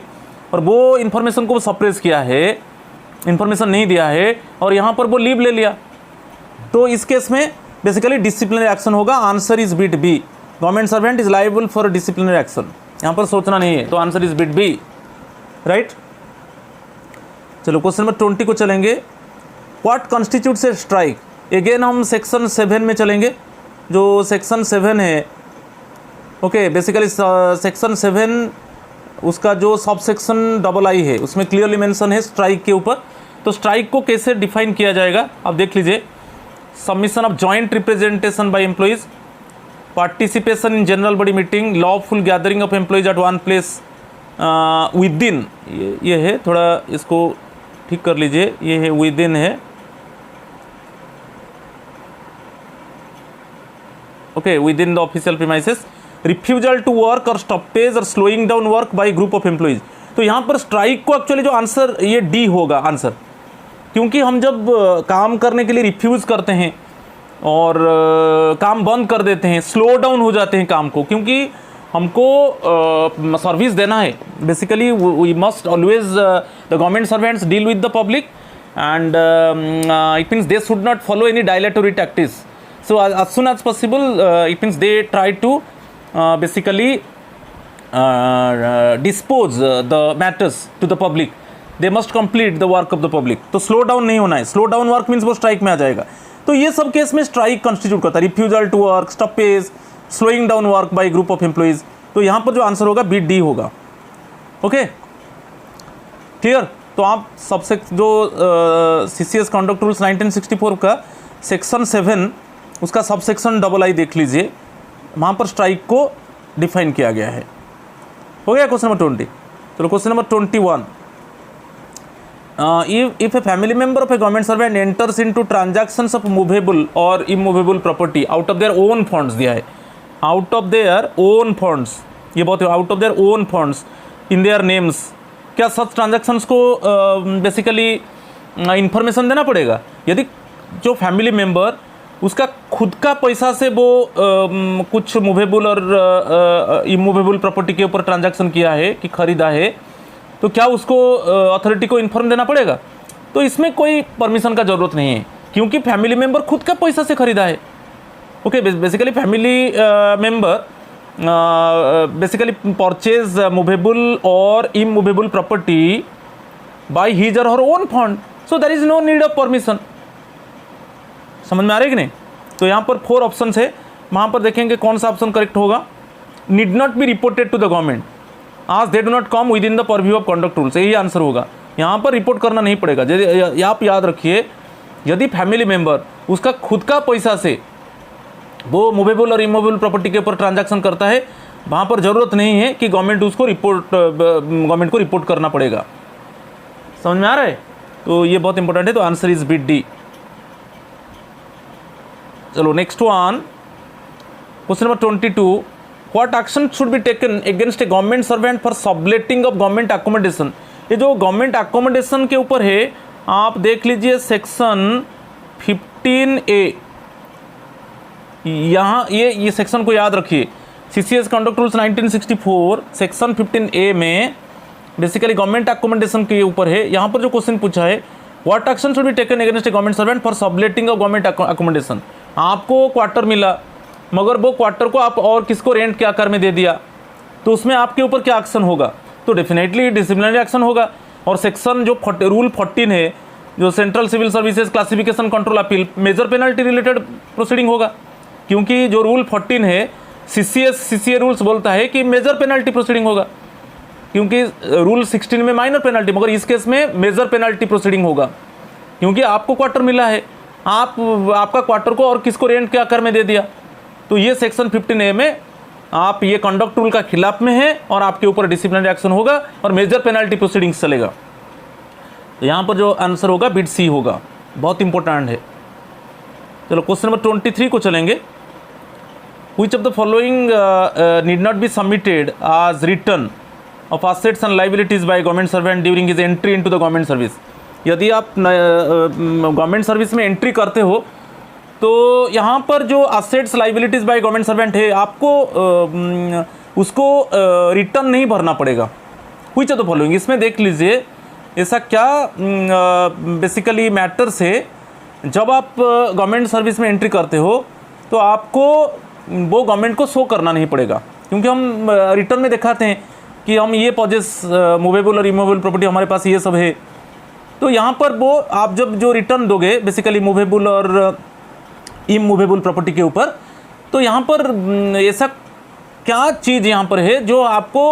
और वो इन्फॉर्मेशन को सप्रेस किया है, इन्फॉर्मेशन नहीं दिया है और यहाँ पर वो लीव ले लिया, तो इस केस में बेसिकली डिसिप्लिनरी एक्शन होगा। Answer is bit B. Government servant is liable for disciplinary action. यहाँ पर सोचना नहीं है, तो answer is bit B, right. चलो क्वेश्चन नंबर 20 को चलेंगे। What constitutes a strike. Again हम सेक्शन 7 में चलेंगे, जो सेक्शन 7 है, ओके। बेसिकली सेक्शन 7 उसका जो सब सेक्शन II है उसमें क्लियरली मेंशन है स्ट्राइक के ऊपर। तो स्ट्राइक को कैसे डिफाइन किया जाएगा आप देख लीजिए। Submission of joint representation by employees, participation in general body meeting, lawful gathering of employees at one place within, ये है, थोड़ा इसको ठीक कर लीजिए, ये है विद इन है, okay, within the official premises, refusal to work और स्टॉपेज और slowing down work by group of employees. तो यहाँ पर स्ट्राइक को एक्चुअली जो आंसर ये डी होगा आंसर, क्योंकि हम जब काम करने के लिए रिफ्यूज़ करते हैं और काम बंद कर देते हैं, स्लो डाउन हो जाते हैं काम को, क्योंकि हमको सर्विस देना है। Basically we must always the government servants deal with the public and it means they should not follow any dilatory tactics. So as soon as possible, it means they try to basically dispose the matters to the public. They must complete the work of the public. तो स्लो डाउन नहीं होना है, स्लो डाउन वर्क मीन्स वो स्ट्राइक में आ जाएगा। तो ये सब केस में स्ट्राइक कंस्टिट्यूट करता है, refusal to work, stoppage, slowing down work by group of employees. तो यहाँ पर जो आंसर होगा बी डी होगा, ओके, क्लियर। तो आप सबसे जो CCS कंडक्ट रूल्स 1964 का सेक्शन 7 उसका सब सेक्शन II देख लीजिए, वहाँ पर स्ट्राइक को डिफाइन किया गया है। हो गया क्वेश्चन नंबर 20। चलो question number 21। If a family member of a government servant enters into transactions of movable और immovable property out of their own funds, दिया है out of their own funds, ये बहुत out of their own funds in their names, क्या सच ट्रांजैक्शंस को बेसिकली इंफॉर्मेशन देना पड़ेगा? यदि जो फैमिली मेंबर उसका खुद का पैसा से वो कुछ मूवेबल और इमूवेबल प्रॉपर्टी के ऊपर ट्रांजैक्शन किया है कि खरीदा है, तो क्या उसको अथॉरिटी को इन्फॉर्म देना पड़ेगा? तो इसमें कोई परमिशन का ज़रूरत नहीं है, क्योंकि फैमिली मेंबर खुद का पैसा से खरीदा है, okay. Basically family member basically purchase movable और इमूवेबल प्रॉपर्टी बाय हिज और her own fund, so there is no need of permission. समझ में आ रहा है कि नहीं? तो यहाँ पर 4 ऑप्शन है, वहाँ पर देखेंगे कौन सा ऑप्शन करेक्ट होगा। Need not be reported to the government as they do not come within the purview of conduct rules, यही आंसर होगा। यहाँ पर रिपोर्ट करना नहीं पड़ेगा। यदि आप याद रखिए, यदि फैमिली मेंबर उसका खुद का पैसा से वो मूवेबल और इमूवेबल प्रॉपर्टी के ऊपर ट्रांजैक्शन करता है, वहाँ पर ज़रूरत नहीं है कि गवर्नमेंट को रिपोर्ट करना पड़ेगा। समझ में आ रहा है? तो ये बहुत इंपॉर्टेंट है, तो आंसर इज बिट डी। चलो next one, question number 22। What action should be taken against A government servant for subletting of government accommodation. ये जो गवर्नमेंट अकोमोडेशन के ऊपर है, आप देख लीजिए सेक्शन 15A, यहाँ ये सेक्शन को याद रखिए। CCS conduct rules 1964 section 15A में बेसिकली गवर्नमेंट अकोमोडेशन के ऊपर है। यहाँ पर जो क्वेश्चन पूछा है, what action should be taken against A government servant for subletting of government accommodation. आपको क्वार्टर मिला, मगर वो क्वार्टर को आप और किसको रेंट के आकार में दे दिया, तो उसमें आपके ऊपर क्या एक्शन होगा? तो डेफिनेटली डिसिप्लिनरी एक्शन होगा। और सेक्शन जो रूल 14 है, जो central civil services classification control appeal, major penalty related proceeding होगा, क्योंकि जो रूल 14 है CCA रूल्स बोलता है कि मेजर पेनल्टी प्रोसीडिंग होगा, क्योंकि रूल 16 में माइनर पेनल्टी, मगर इस केस में मेजर पेनल्टी प्रोसीडिंग होगा, क्योंकि आपको क्वार्टर मिला है, आपका क्वार्टर को और किसको रेंट के आकार में दे दिया। तो ये सेक्शन 15A में आप ये कंडक्ट रूल का खिलाफ में है और आपके ऊपर डिसिप्लिनरी एक्शन होगा और मेजर पेनल्टी प्रोसीडिंग्स चलेगा। तो यहाँ पर जो आंसर होगा बिट सी होगा, बहुत इंपॉर्टेंट है। चलो क्वेश्चन नंबर 23 को चलेंगे। Which of the following need not be submitted as written of assets and liabilities by government servant during his entry into the government service। यदि आप गवर्नमेंट सर्विस में एंट्री करते हो, तो यहाँ पर जो assets liabilities bye government servant है, आपको उसको रिटर्न नहीं भरना पड़ेगा। Which of the following, इसमें देख लीजिए ऐसा क्या बेसिकली मैटर्स है। जब आप गवर्नमेंट सर्विस में एंट्री करते हो, तो आपको वो गवर्नमेंट को शो करना नहीं पड़ेगा, क्योंकि हम रिटर्न में दिखाते हैं कि हम ये पॉजेस मूवेबल और इमूवेबल प्रॉपर्टी हमारे पास ये सब है। तो यहाँ पर वो आप जब जो रिटर्न दोगे बेसिकली मूवेबल और इमूवेबल प्रॉपर्टी के ऊपर, तो यहाँ पर ऐसा क्या चीज़ यहाँ पर है जो आपको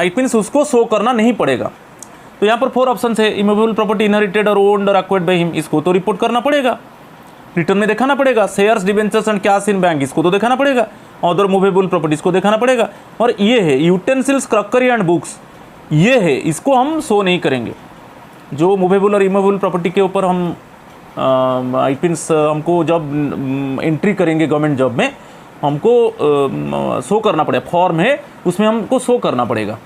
इट मीन्स उसको शो करना नहीं पड़ेगा। तो यहाँ पर 4 ऑप्शन है, इमूवेबल प्रॉपर्टी इनहेरिटेड और ओन्ड और एक्वायर्ड बाय हिम, इसको तो रिपोर्ट करना पड़ेगा, रिटर्न में दिखाना पड़ेगा। Shares, debentures and cash in bank, इसको तो दिखाना पड़ेगा। अदर मूवेबल प्रॉपर्टीज को दिखाना पड़ेगा। और ये है यूटेंसिल्स, क्रॉकरी एंड बुक्स, ये है, इसको हम शो नहीं करेंगे। जो मूवेबल और इमूवेबल प्रॉपर्टी के ऊपर हम इट मीन्स हमको जब एंट्री करेंगे गवर्नमेंट जॉब में, हमको शो करना पड़ेगा, फॉर्म है उसमें हमको शो करना पड़ेगा,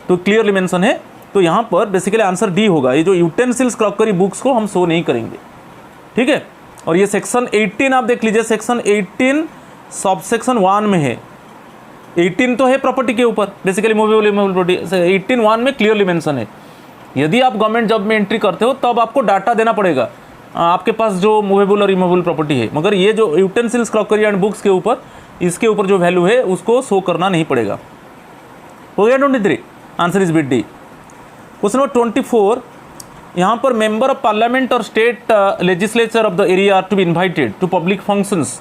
तो क्लियरली मेंशन है। तो यहाँ पर बेसिकली आंसर डी होगा, ये जो यूटेंसिल्स, क्रॉकरी, बुक्स को हम शो नहीं करेंगे, ठीक है। और ये सेक्शन 18 आप देख लीजिए, सेक्शन 18 सब सेक्शन 1 में है। 18 तो है प्रॉपर्टी के ऊपर, बेसिकली मूवेबल इमूवेबल प्रॉपर्टी, 18(1) में क्लियरली मेंशन है। यदि आप गवर्नमेंट जॉब में एंट्री करते हो तब आपको डाटा देना पड़ेगा आपके पास जो मूवेबल और इमूवेबल प्रॉपर्टी है, मगर ये जो यूटेंसिल्स, क्रॉकरी एंड बुक्स के ऊपर, इसके ऊपर जो वैल्यू है उसको शो करना नहीं पड़ेगा। हो गया 23, answer is bit D. Question number 24, यहाँ पर मेंबर ऑफ पार्लियामेंट और state legislature of the area are to be invited to public functions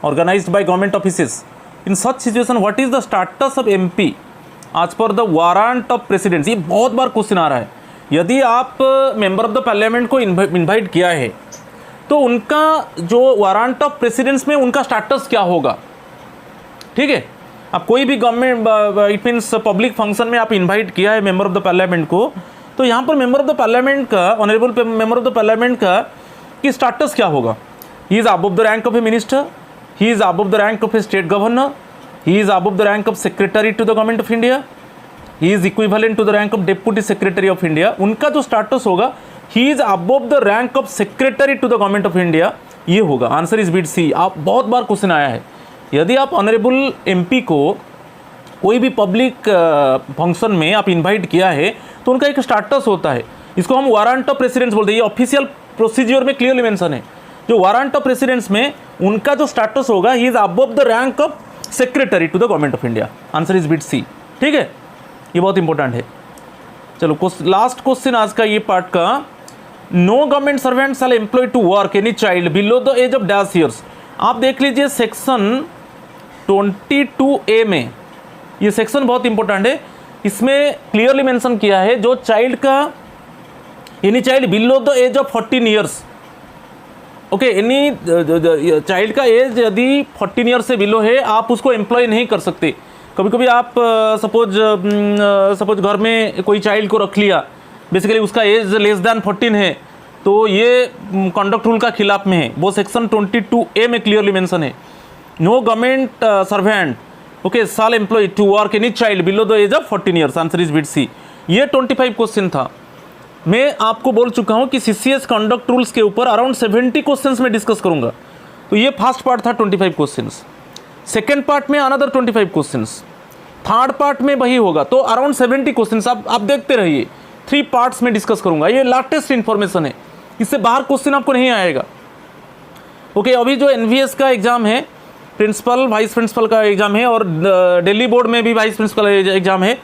organised by government offices. In such situation what is the status of MP as per the warrant of precedence. ये बहुत बार क्वेश्चन आ रहा है। यदि आप मेंबर ऑफ द पार्लियामेंट को इन्वाइट किया है तो उनका जो वारंट ऑफ प्रेसिडेंस में उनका स्टेटस क्या होगा, ठीक है। आप कोई भी government it means public function में आप इन्वाइट किया है मेंबर ऑफ द पार्लियामेंट को, तो यहाँ पर मेंबर ऑफ द पार्लियामेंट का, honourable member of the parliament का कि स्टेटस क्या होगा। He is above the rank of a minister, he is above the rank of a state governor, he is above the rank of secretary to the government of India, he is equivalent to the rank of deputy secretary of India. उनका जो स्टेटस होगा, he is above the rank of secretary to the government of India, ये होगा। Answer is bit C. आप बहुत बार क्वेश्चन आया है, यदि आप ऑनरेबल एमपी को कोई भी पब्लिक फंक्शन में आप इनवाइट किया है तो उनका एक स्टेटस होता है, इसको हम वारंट ऑफ प्रेसिडेंस बोलते हैं। ये ऑफिशियल प्रोसीजर में क्लियरली मेंशन है। जो वारंट ऑफ प्रेसिडेंस में उनका जो स्टेटस होगा, he is above the rank of secretary to the government of India. Answer is bit C, ठीक है। ये बहुत इंपॉर्टेंट है। चलो लास्ट क्वेश्चन आज का ये पार्ट का, no government servant shall employ to work any child below the age of dash years. आप देख लीजिए सेक्शन 22A में, ये सेक्शन बहुत इंपॉर्टेंट है। इसमें क्लियरली मेंशन किया है जो चाइल्ड का, any child below the age of 14 years, okay, any child का एज यदि 14 ईयर्स से बिलो है आप उसको एम्प्लॉय नहीं कर सकते। कभी कभी आप सपोज घर में कोई चाइल्ड को रख लिया, बेसिकली उसका एज लेस दैन 14 है, तो ये कंडक्ट रूल का खिलाफ में है। वो सेक्शन 22A में क्लियरली मेंशन है। No government servant okay shall employ to work any child below the age of 14 years. Answer is bit C. ये 25 क्वेश्चन था। मैं आपको बोल चुका हूँ कि CCS कंडक्ट रूल्स के ऊपर अराउंड 70 क्वेश्चंस में डिस्कस करूँगा। तो ये फर्स्ट पार्ट था 25 क्वेश्चंस, सेकेंड पार्ट में अनदर 25 क्वेश्चंस, थर्ड पार्ट में वही होगा। तो अराउंड 70 क्वेश्चंस आप देखते रहिए। 3 पार्ट्स में डिस्कस करूँगा। ये लेटेस्ट इन्फॉर्मेशन है, इससे बाहर क्वेश्चन आपको नहीं आएगा। ओके, अभी जो NVS का एग्ज़ाम है, प्रिंसिपल वाइस प्रिंसिपल का एग्ज़ाम है, और दिल्ली बोर्ड में भी वाइस प्रिंसिपल एग्ज़ाम है,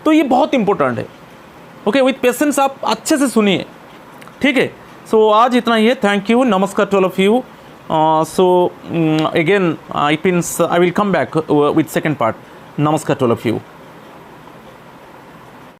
तो ये बहुत इंपॉर्टेंट है। ओके, विथ पेशेंस आप अच्छे से सुनिए, ठीक है। सो आज इतना ही है। थैंक यू, नमस्कार to all of you. So again I will come back with second part. नमस्कार टू ऑल ऑफ यू।